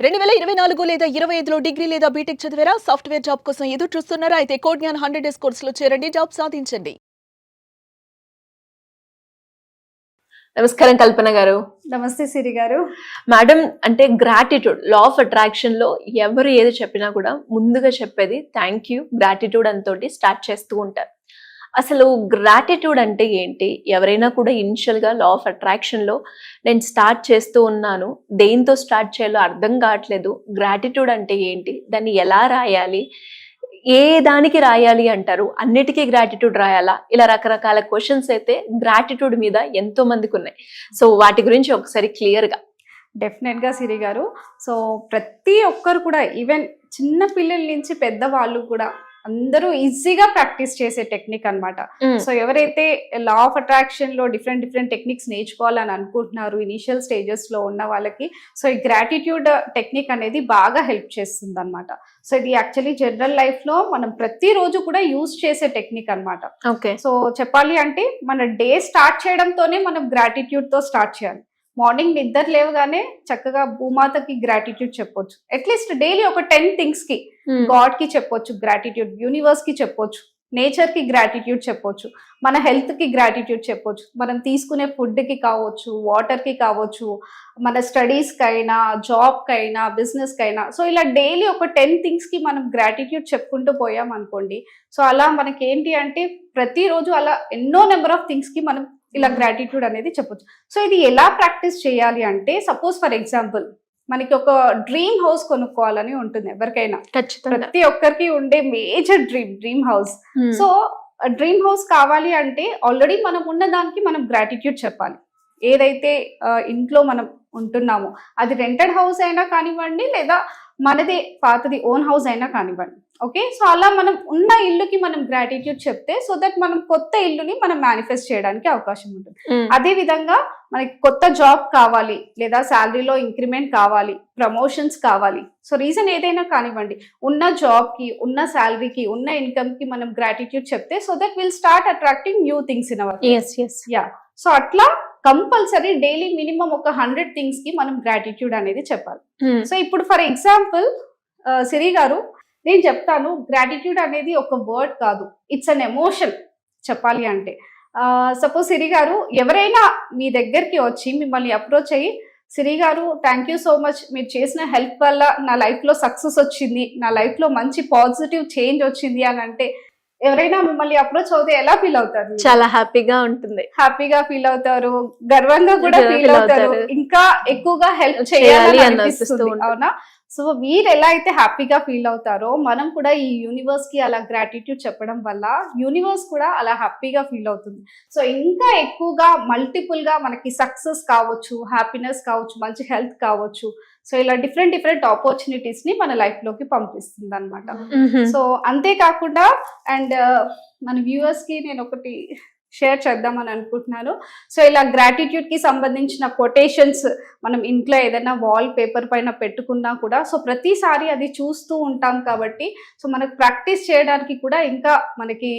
2024 లేదా 25లో డిగ్రీ లేదా బీటెక్ చదివారా? సాఫ్ట్‌వేర్ జాబ్ కోసం ఎదురు చూస్తున్నారా? అయితే కోడ్ జ్ఞాన్ 100 డేస్ కోర్సులో చేరండి, జాబ్ సాధించండి. నమస్కారం కల్పన గారు. నమస్తే సిరి గారు. మేడం, అంటే గ్రాటిట్యూడ్ లా ఆఫ్ అట్రాక్షన్ లో ఎవరు ఏది చెప్పినా కూడా ముందుగా చెప్పేది థ్యాంక్ యూ, గ్రాటిట్యూడ్ అంతోటి స్టార్ట్ చేస్తూ ఉంటారు. అసలు గ్రాటిట్యూడ్ అంటే ఏంటి? ఎవరైనా కూడా ఇనిషియల్ గా లా ఆఫ్ అట్రాక్షన్ లో నేను స్టార్ట్ చేస్తూ ఉన్నాను, దేంతో స్టార్ట్ చేయాలో అర్థం కావట్లేదు, గ్రాటిట్యూడ్ అంటే ఏంటి, దాన్ని ఎలా రాయాలి, ఏ దానికి రాయాలి అంటారు, అన్నిటికీ గ్రాటిట్యూడ్ రాయాలా, ఇలా రకరకాల క్వశ్చన్స్ అయితే గ్రాటిట్యూడ్ మీద ఎంతో మందికి ఉన్నాయి. సో వాటి గురించి ఒకసారి క్లియర్ గా. డెఫినెట్ గా సిరి గారు. సో ప్రతి ఒక్కరు కూడా, ఈవెన్ చిన్న పిల్లల నుంచి పెద్దవాళ్ళు కూడా అందరూ ఈజీగా ప్రాక్టీస్ చేసే టెక్నిక్ అన్నమాట. సో ఎవరైతే లా ఆఫ్ అట్రాక్షన్ లో డిఫరెంట్ టెక్నిక్స్ నేర్చుకోవాలని అనుకుంటున్నారు ఇనిషియల్ స్టేజెస్ లో ఉన్న వాళ్ళకి, సో ఈ గ్రాటిట్యూడ్ టెక్నిక్ అనేది బాగా హెల్ప్ చేస్తుంది అనమాట. సో ఇది యాక్చువల్లీ జనరల్ లైఫ్ లో మనం ప్రతిరోజు కూడా యూజ్ చేసే టెక్నిక్ అనమాట. ఓకే. సో చెప్పాలి అంటే మన డే స్టార్ట్ చేయడంతోనే మనం గ్రాటిట్యూడ్ తో స్టార్ట్ చేయాలి. మార్నింగ్ నిద్ర లేవగానే చక్కగా భూమాతకి గ్రాటిట్యూడ్ చెప్పొచ్చు. అట్లీస్ట్ డైలీ ఒక 10 థింగ్స్ కి గాడ్ కి చెప్పొచ్చు గ్రాటిట్యూడ్, యూనివర్స్ కి చెప్పొచ్చు, నేచర్ కి గ్రాటిట్యూడ్ చెప్పొచ్చు, మన హెల్త్ కి గ్రాటిట్యూడ్ చెప్పొచ్చు, మనం తీసుకునే ఫుడ్ కి కావచ్చు, వాటర్ కి కావచ్చు, మన స్టడీస్ కైనా, జాబ్ కైనా, బిజినెస్ కైనా. సో ఇలా డైలీ ఒక 10 థింగ్స్ కి మనం గ్రాటిట్యూడ్ చెప్పుకుంటూ పోయాం అనుకోండి, సో అలా మనకి ఏంటి అంటే ప్రతిరోజు అలా ఎన్నో నెంబర్ ఆఫ్ థింగ్స్ కి మనం ఇలా గ్రాటిట్యూడ్ అనేది చెప్పొచ్చు. సో ఇది ఎలా ప్రాక్టీస్ చేయాలి అంటే, సపోజ్ ఫర్ ఎగ్జాంపుల్ మనకి ఒక డ్రీమ్ హౌస్ కొనుక్కోవాలని ఉంటుంది ఎవరికైనా, ప్రతి ఒక్కరికి ఉండే major dream house. So dream house కావాలి అంటే ఆల్రెడీ మనం ఉన్న దానికి మనం గ్రాటిట్యూడ్ చెప్పాలి. ఏదైతే ఇంట్లో మనం ఉంటున్నామో అది రెంటెడ్ హౌస్ అయినా కానివ్వండి, లేదా మనదే పాతది ఓన్ హౌస్ అయినా కానివ్వండి. ఓకే, సో అలా మనం ఉన్న ఇల్లుకి మనం గ్రాటిట్యూడ్ చెప్తే సో దట్ మనం కొత్త ఇల్లుని మనం మేనిఫెస్ట్ చేయడానికి అవకాశం ఉంటుంది. అదే విధంగా మనకి కొత్త జాబ్ కావాలి, లేదా శాలరీలో ఇంక్రిమెంట్ కావాలి, ప్రమోషన్స్ కావాలి, సో రీజన్ ఏదైనా కానివ్వండి, ఉన్న జాబ్ కి, ఉన్న శాలరీకి, ఉన్న ఇన్కమ్ కి మనం గ్రాటిట్యూడ్ చెప్తే so that will start attracting new things in our. Yeah, so అట్లా కంపల్సరీ డైలీ మినిమం ఒక 100 థింగ్స్ కి మనం గ్రాటిట్యూడ్ అనేది చెప్పాలి. సో ఇప్పుడు ఫర్ ఎగ్జాంపుల్ సిరి గారు, నేను చెప్తాను, గ్రాటిట్యూడ్ అనేది ఒక వర్డ్ కాదు, ఇట్స్ అన్ ఎమోషన్ చెప్పాలి అంటే. సపోజ్ సిరి గారు ఎవరైనా మీ దగ్గరికి వచ్చి మిమ్మల్ని అప్రోచ్ అయ్యి, సిరి గారు థ్యాంక్ యూ సో మచ్, మీరు చేసిన హెల్ప్ వల్ల నా లైఫ్ లో సక్సెస్ వచ్చింది, నా లైఫ్ లో మంచి పాజిటివ్ చేంజ్ వచ్చింది అని అంటే, ఎవరైనా మిమ్మల్ని అప్రోచ్ అవుతే ఎలా ఫీల్ అవుతారు? చాలా హ్యాపీగా ఉంటుంది, హ్యాపీగా ఫీల్ అవుతారు, గర్వంగా కూడా ఫీల్ అవుతారు, ఇంకా ఎక్కువగా హెల్ప్ చేయాలి అనిపిస్తుంది, అవునా? సో మీరు ఎలా అయితే హ్యాపీగా ఫీల్ అవుతారో, మనం కూడా ఈ యూనివర్స్ కి అలా గ్రాటిట్యూడ్ చెప్పడం వల్ల యూనివర్స్ కూడా అలా హ్యాపీగా ఫీల్ అవుతుంది. సో ఇంకా ఎక్కువగా మల్టిపుల్ గా మనకి సక్సెస్ కావచ్చు, హ్యాపీనెస్ కావచ్చు, మంచి హెల్త్ కావచ్చు, సో ఇలా డిఫరెంట్ ఆపర్చునిటీస్ ని మన లైఫ్ లోకి పంపిస్తుంది అనమాట. సో అంతేకాకుండా అండ్ మన వ్యూవర్స్ కి నేను ఒకటి షేర్ చేద్దామని అనుకుంటున్నాను. సో ఇలా గ్రాటిట్యూడ్ కి సంబంధించిన కొటేషన్స్ మనం ఇంట్లో ఏదైనా వాల్ పేపర్ పైన పెట్టుకున్నా కూడా, సో ప్రతిసారి అది చూస్తూ ఉంటాం కాబట్టి సో మనకు ప్రాక్టీస్ చేయడానికి కూడా ఇంకా మనకి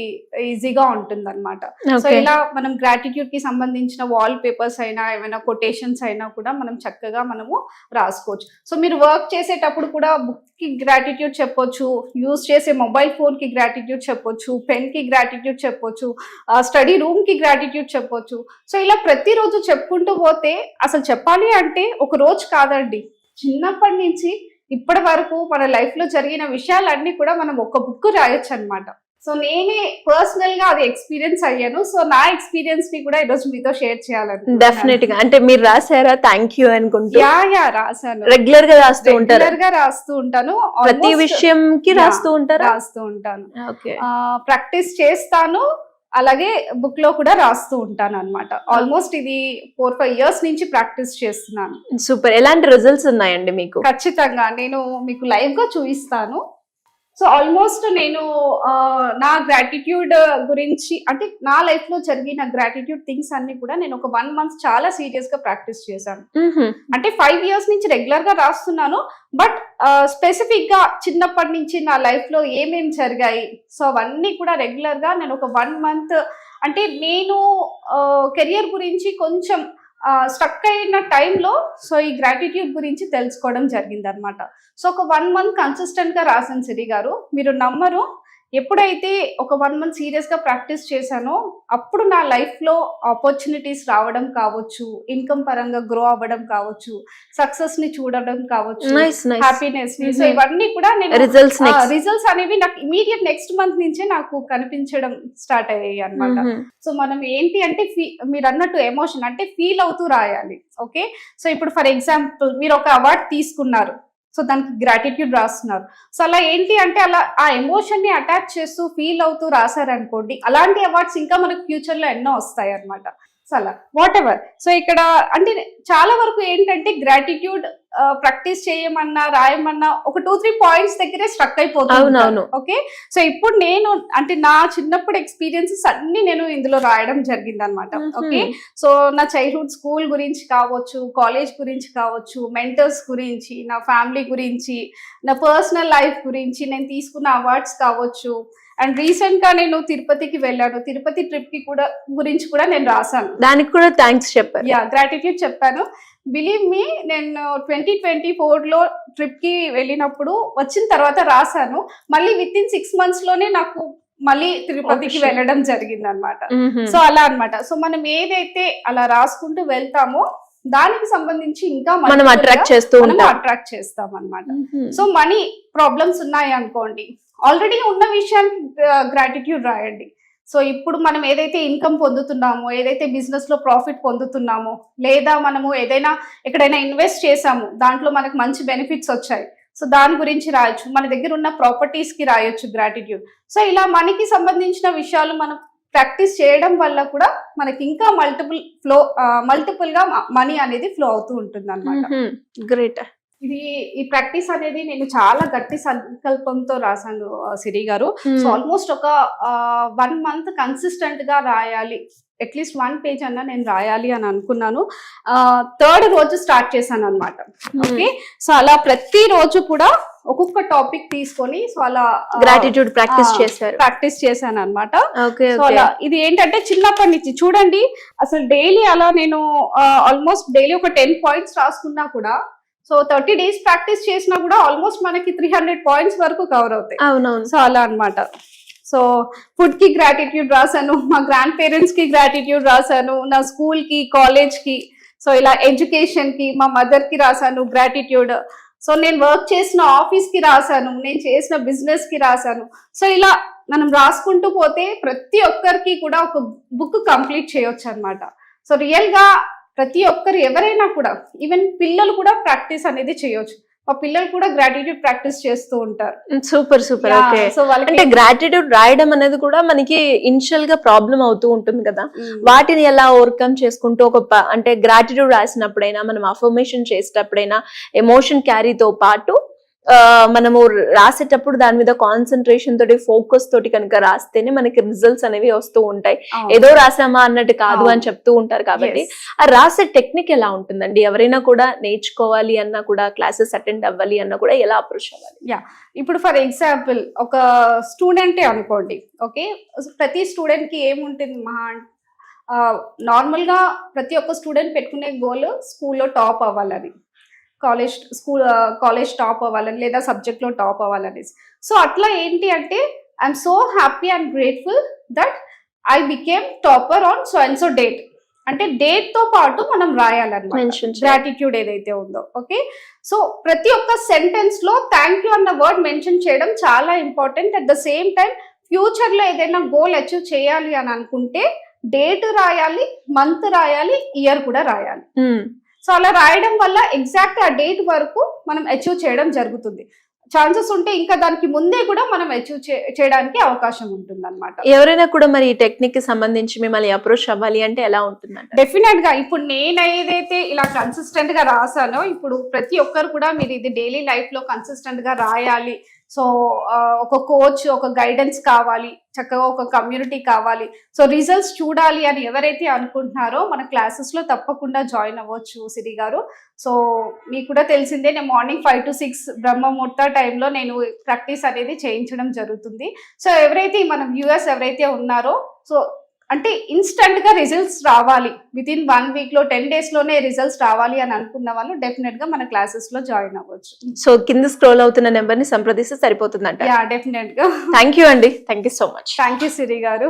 ఈజీగా ఉంటుంది అనమాట. సో ఇలా మనం గ్రాటిట్యూడ్ కి సంబంధించిన వాల్ పేపర్స్ అయినా, ఏమైనా కొటేషన్స్ అయినా కూడా మనం చక్కగా మనము రాసుకోవచ్చు. సో మీరు వర్క్ చేసేటప్పుడు కూడా బుక్ కి గ్రాటిట్యూడ్ చెప్పొచ్చు, యూజ్ చేసే మొబైల్ ఫోన్ కి గ్రాటిట్యూడ్ చెప్పొచ్చు, పెన్ కి గ్రాటిట్యూడ్ చెప్పొచ్చు, స్టడీ రూమ్ కి గ్రాటిట్యూడ్ చెప్పొచ్చు. సో ఇలా ప్రతిరోజు చెప్పుకుంటూ పోతే, అసలు చెప్పాలి అంటే ఒక రోజు కాదండి, చిన్నప్పటి నుంచి ఇప్పటి వరకు మన లైఫ్ లో జరిగిన విషయాలన్నీ కూడా మనం ఒక బుక్ రాయొచ్చు అనమాట. సో నేనే పర్సనల్ గా అది ఎక్స్పీరియన్స్ అయ్యాను. సో నా ఎక్స్పీరియన్స్ ని కూడా ఈరోజు మీతో షేర్ చేయాలని. డెఫినెట్ గా. అంటే మీరు రాసారా థ్యాంక్ యూ అనుకుంటూ? యా రాసాను. రెగ్యులర్ గా రాస్తూ ఉంటారు? రెగ్యులర్ గా రాస్తూ ఉంటాను, ప్రతి విషయం కి రాస్తూ ఉంటాను. ప్రాక్టీస్ చేస్తాను, అలాగే బుక్ లో కూడా రాస్తూ ఉంటాను అనమాట. ఆల్మోస్ట్ ఇది 4-5 ఇయర్స్ నుంచి ప్రాక్టీస్ చేస్తున్నాను. సూపర్. ఎలాంటి రిజల్ట్స్ ఉన్నాయండి మీకు? ఖచ్చితంగా నేను మీకు లైవ్ గా చూపిస్తాను. సో ఆల్మోస్ట్ నేను నా గ్రాటిట్యూడ్ గురించి, అంటే నా లైఫ్ లో జరిగిన గ్రాటిట్యూడ్ థింగ్స్ అన్ని కూడా నేను ఒక 1 మంత్ చాలా సీరియస్ గా ప్రాక్టీస్ చేశాను. అంటే 5 ఇయర్స్ నుంచి రెగ్యులర్ గా రాస్తున్నాను, బట్ స్పెసిఫిక్ గా చిన్నప్పటి నుంచి నా లైఫ్ లో ఏమేమి జరిగాయి, సో అవన్నీ కూడా రెగ్యులర్ గా నేను ఒక 1 మంత్, అంటే నేను కెరియర్ గురించి కొంచెం స్టక్ అయిన టైంలో సో ఈ గ్రాటిట్యూడ్ గురించి తెలుసుకోవడం జరిగింది అనమాట. సో ఒక 1 month కన్సిస్టెంట్ గా రాశాను సిరి గారు. మీరు నమ్మరు, ఎప్పుడైతే ఒక 1 month సీరియస్ గా ప్రాక్టీస్ చేశానో అప్పుడు నా లైఫ్ లో ఆపర్చునిటీస్ రావడం కావచ్చు, ఇన్కమ్ పరంగా గ్రో అవ్వడం కావచ్చు, సక్సెస్ ని చూడడం కావచ్చు, హ్యాపీనెస్ ని, సో ఇవన్నీ కూడా నేను రిజల్ట్స్ అనేవి నాకు ఇమీడియట్ నెక్స్ట్ మంత్ నుంచే నాకు కనిపించడం స్టార్ట్ అయ్యాయి అనమాట. సో మనం ఏంటి అంటే మీరు అన్నట్టు ఎమోషన్ అంటే ఫీల్ అవుతూ రాయాలి. ఓకే, సో ఇప్పుడు ఫర్ ఎగ్జాంపుల్ మీరు ఒక అవార్డ్ తీసుకున్నారు, సో దానికి గ్రాటిట్యూడ్ రాస్తున్నారు. సో అలా ఏంటి అంటే అలా ఆ ఎమోషన్ ని అటాచ్ చేస్తూ ఫీల్ అవుతూ రాశారనుకోండి, అలాంటి అవార్డ్స్ ఇంకా మనకు ఫ్యూచర్ లో ఎన్నో వస్తాయి అన్నమాట. సో అలా వాట్ ఎవర్. సో ఇక్కడ అంటే చాలా వరకు ఏంటంటే గ్రాటిట్యూడ్ ప్రాక్టీస్ చేయమన్నా రాయమన్నా ఒక 2-3 పాయింట్స్ దగ్గరే స్ట్రక్ అయిపోతుంది. ఓకే, సో ఇప్పుడు నేను అంటే నా చిన్నప్పుడు ఎక్స్పీరియన్సెస్ అన్ని నేను ఇందులో రాయడం జరిగింది అనమాట. ఓకే, సో నా చైల్డ్హుడ్ స్కూల్ గురించి కావచ్చు, కాలేజ్ గురించి కావచ్చు, మెంటర్స్ గురించి, నా ఫ్యామిలీ గురించి, నా పర్సనల్ లైఫ్ గురించి, నేను తీసుకున్న అవార్డ్స్ కావచ్చు. అండ్ రీసెంట్ గా నేను తిరుపతికి వెళ్ళాను, తిరుపతి ట్రిప్ కి కూడా గురించి కూడా నేను రాశాను, దానికి కూడా థ్యాంక్స్ చెప్పాను. గ్రాటిట్యూడ్ చెప్పాను. బిలీవ్ మీ, నేను 2024 లో ట్రిప్ కి వెళ్ళినప్పుడు వచ్చిన తర్వాత రాశాను. మళ్ళీ విత్ ఇన్ 6 months లోనే నాకు మళ్ళీ తిరుపతికి వెళ్ళడం జరిగింది అనమాట. సో అలా అనమాట. సో మనం ఏదైతే అలా రాసుకుంటూ వెళ్తామో దానికి సంబంధించి ఇంకా మనం అట్రాక్ట్ చేస్తాం అనమాట. సో మనీ ప్రాబ్లమ్స్ ఉన్నాయి అనుకోండి, ఆల్రెడీ ఉన్న విషయానికి గ్రాటిట్యూడ్ రాయండి. సో ఇప్పుడు మనం ఏదైతే ఇన్కమ్ పొందుతున్నామో, ఏదైతే బిజినెస్ లో ప్రాఫిట్ పొందుతున్నామో, లేదా మనము ఏదైనా ఎక్కడైనా ఇన్వెస్ట్ చేసాము, దాంట్లో మనకు మంచి బెనిఫిట్స్ వచ్చాయి, సో దాని గురించి రాయొచ్చు. మన దగ్గర ఉన్న ప్రాపర్టీస్ కి రాయొచ్చు గ్రాటిట్యూడ్. సో ఇలా మనకి సంబంధించిన విషయాలు మనం ప్రాక్టీస్ చేయడం వల్ల కూడా మనకి ఇంకా మల్టిపుల్ గా మనీ అనేది ఫ్లో అవుతూ ఉంటుంది అన్నమాట. గ్రేట్. ఈ ప్రాక్టీస్ అనేది నేను చాలా గట్టి సంకల్పంతో రాశాను సిరి గారు. సో ఆల్మోస్ట్ ఒక 1 month కన్సిస్టెంట్ గా రాయాలి, అట్లీస్ట్ 1 page అన్నా నేను రాయాలి అని అనుకున్నాను. 3rd రోజు స్టార్ట్ చేశాను అనమాట. ఓకే, సో అలా ప్రతి రోజు కూడా ఒక్కొక్క టాపిక్ తీసుకొని సో అలా గ్రాటిట్యూడ్ ప్రాక్టీస్ చేశాను అనమాట. సో అలా ఇది ఏంటంటే చిన్నప్పటి నుంచి చూడండి, అసలు డైలీ అలా నేను ఆల్మోస్ట్ డైలీ ఒక 10 points రాసుకున్నా కూడా, సో 30 days ప్రాక్టీస్ చేసినా కూడా ఆల్మోస్ట్ మనకి 300 points వరకు కవర్ అవుతాయి. సో అలా అనమాట. సో ఫుడ్ కి గ్రాటిట్యూడ్ రాశాను, మా గ్రాండ్ పేరెంట్స్ కి గ్రాటిట్యూడ్ రాశాను, నా స్కూల్ కి, కాలేజ్ కి, సో ఇలా ఎడ్యుకేషన్ కి, మా మదర్ కి రాశాను గ్రాటిట్యూడ్. సో నేను వర్క్ చేసిన ఆఫీస్ కి రాశాను, నేను చేసిన బిజినెస్ కి రాశాను. సో ఇలా మనం రాసుకుంటూ పోతే ప్రతి ఒక్కరికి కూడా ఒక బుక్ కంప్లీట్ చేయొచ్చు అనమాట. సో రియల్ గా ప్రతి ఒక్కరు ఎవరైనా కూడా, ఈవెన్ పిల్లలు కూడా ప్రాక్టీస్ అనేది చేయొచ్చు. మా పిల్లలు కూడా గ్రాటిట్యూడ్ ప్రాక్టీస్ చేస్తూ ఉంటారు. సూపర్. ఓకే, సో వాళ్ళకి గ్రాటిట్యూడ్ రాయడం అనేది కూడా మనకి ఇనిషియల్ గా ప్రాబ్లం అవుతూ ఉంటుంది కదా, వాటిని ఎలా ఓవర్కమ్ చేసుకుంటూ అంటే గ్రాటిట్యూడ్ రాసినప్పుడైనా, మనం అఫర్మేషన్ చేసేటప్పుడైనా ఎమోషన్ క్యారీతో పాటు మనము రాసేటప్పుడు దాని మీద కాన్సన్ట్రేషన్ తోటి, ఫోకస్ తోటి కనుక రాస్తేనే మనకి రిజల్ట్స్ అనేవి వస్తూ ఉంటాయి. ఏదో రాసామా అన్నట్టు కాదు అని చెప్తూ ఉంటారు. కాబట్టి ఆ రాసే టెక్నిక్ ఎలా ఉంటుందండి? ఎవరైనా కూడా నేర్చుకోవాలి అన్నా కూడా, క్లాసెస్ అటెండ్ అవ్వాలి అన్నా కూడా ఎలా అప్రోచ్ అవ్వాలి? ఇప్పుడు ఫర్ ఎగ్జాంపుల్ ఒక స్టూడెంటే అనుకోండి. ఓకే, ప్రతి స్టూడెంట్ కి ఏముంటుంది, నార్మల్ గా ప్రతి ఒక్క స్టూడెంట్ పెట్టుకునే గోల్ స్కూల్లో టాప్ అవ్వాలని, కాలేజ్ టాప్ అవ్వాలని, లేదా సబ్జెక్ట్ లో టాప్ అవ్వాలని. సో అట్లా ఏంటి అంటే I'm so happy and grateful that I became topper on so and so date. అంటే డేట్ తో పాటు మనం రాయాలన్నమాట గ్రాటిట్యూడ్ ఏదైతే ఉందో. ఓకే, సో ప్రతి ఒక్క సెంటెన్స్ లో థ్యాంక్ యూ అన్న వర్డ్ మెన్షన్ చేయడం చాలా important. At the same time future లో ఏదైనా గోల్ అచీవ్ చేయాలి అని అనుకుంటే డేట్ రాయాలి, మంత్ రాయాలి, ఇయర్ కూడా రాయాలి. సో అలా రాయడం వల్ల ఎగ్జాక్ట్ ఆ డేట్ వరకు మనం అచీవ్ చేయడం జరుగుతుంది. ఛాన్సెస్ ఉంటే ఇంకా దానికి ముందే కూడా మనం అచీవ్ చేయడానికి అవకాశం ఉంటుంది అనమాట. ఎవరైనా కూడా మరి ఈ టెక్నిక్ కి సంబంధించి మిమ్మల్ని అప్రోచ్ అవ్వాలి అంటే ఎలా ఉంటుంది? డెఫినెట్ గా ఇప్పుడు నేను ఏదైతే ఇలా కన్సిస్టెంట్ గా రాసానో, ఇప్పుడు ప్రతి ఒక్కరు కూడా మీరు ఇది డైలీ లైఫ్ లో కన్సిస్టెంట్ గా రాయాలి. సో ఒక కోచ్, ఒక గైడెన్స్ కావాలి, చక్కగా ఒక కమ్యూనిటీ కావాలి, సో రిజల్ట్స్ చూడాలి అని ఎవరైతే అనుకుంటున్నారో మన క్లాసెస్ లో తప్పకుండా జాయిన్ అవ్వచ్చు సిరి గారు. సో మీకు కూడా తెలిసిందే, నేను మార్నింగ్ 5 to 6 బ్రహ్మ ముహూర్త టైంలో నేను ప్రాక్టీస్ అనేది చేయించడం జరుగుతుంది. సో ఎవరైతే మన వ్యూవర్స్ ఎవరైతే ఉన్నారో, సో అంటే ఇన్స్టంట్ గా రిజల్ట్స్ రావాలి, విత్ ఇన్ 1 వీక్ లో 10 days లోనే రిజల్ట్స్ రావాలి అని అనుకున్న వాళ్ళు డెఫినెట్ గా మన క్లాసెస్ లో జాయిన్ అవ్వచ్చు. సో కింద స్క్రోల్ అవుతున్న నెంబర్ ని సంప్రదిస్తే సరిపోతుందంట. యా డెఫినెట్ గా. థ్యాంక్ యూ అండి, thank you so much. Thank you Siri గారు.